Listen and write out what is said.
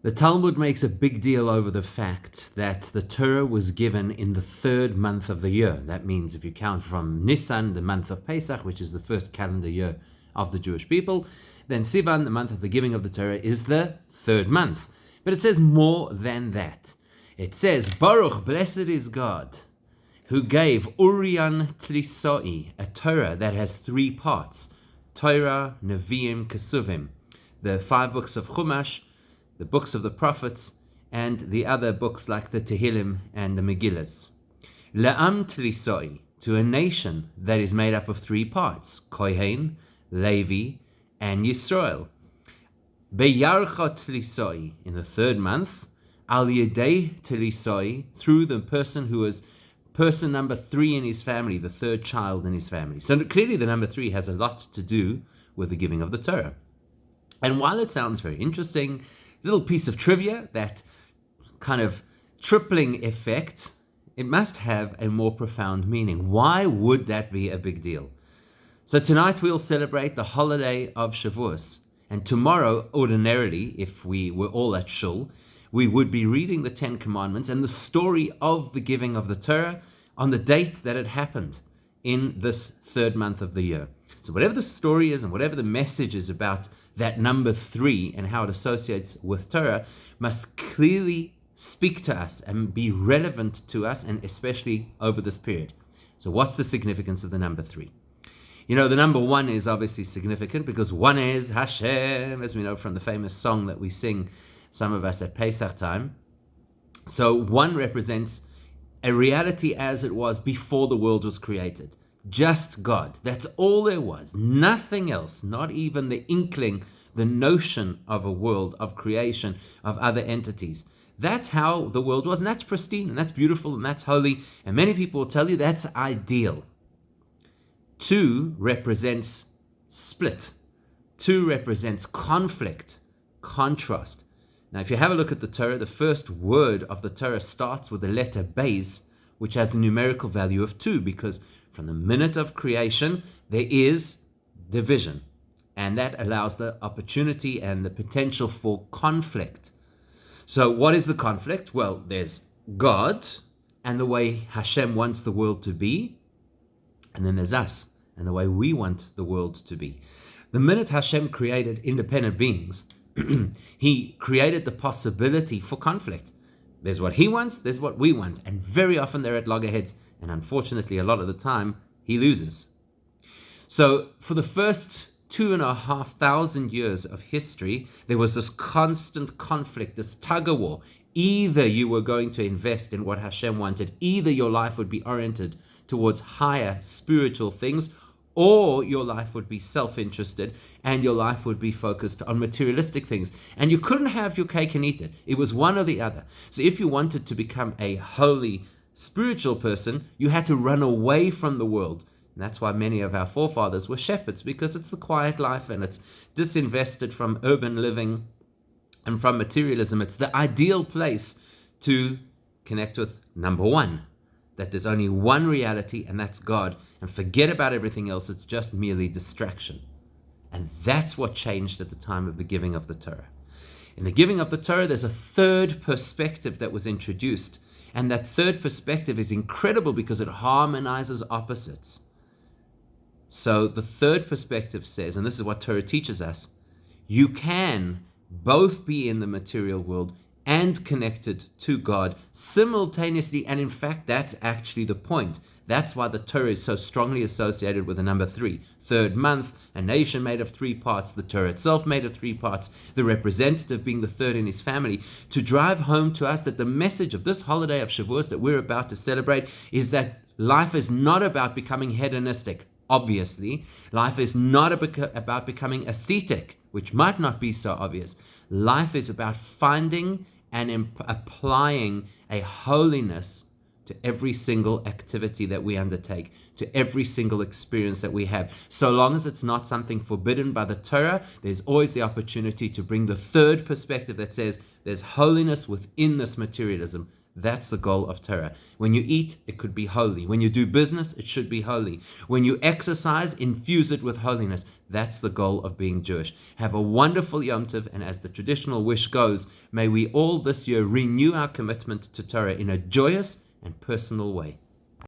The Talmud makes a big deal over the fact that the Torah was given in the third month of the year. That means if you count from Nisan, the month of Pesach, which is the first calendar year of the Jewish people, then Sivan, the month of the giving of the Torah, is the third month. But it says more than that. It says, Baruch, blessed is God, who gave Urian Tlisoi, a Torah that has three parts: Torah, Nevi'im, Kesuvim, the 5 books of Chumash, the books of the prophets, and the other books like the Tehillim and the Megillas. La'am Tlisoi, to a nation that is made up of three parts: Kohen, Levi, and Yisrael. Beyarcha Tlisoi, in the third month, Al Yedei Tlisoi, through the person who was person number 3 in his family, the third child in his family. So clearly the number 3 has a lot to do with the giving of the Torah. And while it sounds very interesting, little piece of trivia, that kind of tripling effect, it must have a more profound meaning. Why would that be a big deal? So tonight we'll celebrate the holiday of Shavuos. And tomorrow, ordinarily, if we were all at Shul, we would be reading the 10 Commandments and the story of the giving of the Torah on the date that it happened in this third month of the year. So whatever the story is and whatever the message is about that number 3 and how it associates with Torah must clearly speak to us and be relevant to us, and especially over this period. So what's the significance of the number 3? You know, the number 1 is obviously significant because 1 is Hashem, as we know from the famous song that we sing, some of us at Pesach time. So 1 represents a reality as it was before the world was created. Just God. That's all there was. Nothing else. Not even the inkling, the notion of a world, of creation, of other entities. That's how the world was. And that's pristine, and that's beautiful, and that's holy. And many people will tell you that's ideal. 2 represents split. 2 represents conflict, contrast. Now, if you have a look at the Torah, the first word of the Torah starts with the letter Beis, which has the numerical value of 2, because from the minute of creation, there is division. And that allows the opportunity and the potential for conflict. So what is the conflict? Well, there's God and the way Hashem wants the world to be. And then there's us and the way we want the world to be. The minute Hashem created independent beings, he created the possibility for conflict. There's what he wants, there's what we want. And very often they're at loggerheads. And unfortunately, a lot of the time, he loses. So for the first 2,500 years of history, there was this constant conflict, this tug-of-war. Either you were going to invest in what Hashem wanted, either your life would be oriented towards higher spiritual things, or your life would be self-interested and your life would be focused on materialistic things. And you couldn't have your cake and eat it. It was one or the other. So if you wanted to become a holy spiritual person, you had to run away from the world. And that's why many of our forefathers were shepherds, because it's the quiet life and it's disinvested from urban living and from materialism. It's the ideal place to connect with number 1. That there's only one reality, and that's God, and forget about everything else. It's just merely distraction. And that's what changed at the time of the giving of the Torah. In the giving of the Torah, there's a third perspective that was introduced, and that third perspective is incredible because it harmonizes opposites. So the third perspective says, and this is what Torah teaches us, you can both be in the material world and connected to God simultaneously. And in fact, that's actually the point. That's why the Torah is so strongly associated with the number 3. Third month, a nation made of 3 parts, the Torah itself made of 3 parts, the representative being the third in his family, to drive home to us that the message of this holiday of Shavuos that we're about to celebrate is that life is not about becoming hedonistic. Obviously, life is not about becoming ascetic, which might not be so obvious. Life is about finding and applying a holiness to every single activity that we undertake, to every single experience that we have. So long as it's not something forbidden by the Torah, there's always the opportunity to bring the third perspective that says there's holiness within this materialism. That's the goal of Torah. When you eat, it could be holy. When you do business, it should be holy. When you exercise, infuse it with holiness. That's the goal of being Jewish. Have a wonderful Yom Tov, and as the traditional wish goes, may we all this year renew our commitment to Torah in a joyous and personal way.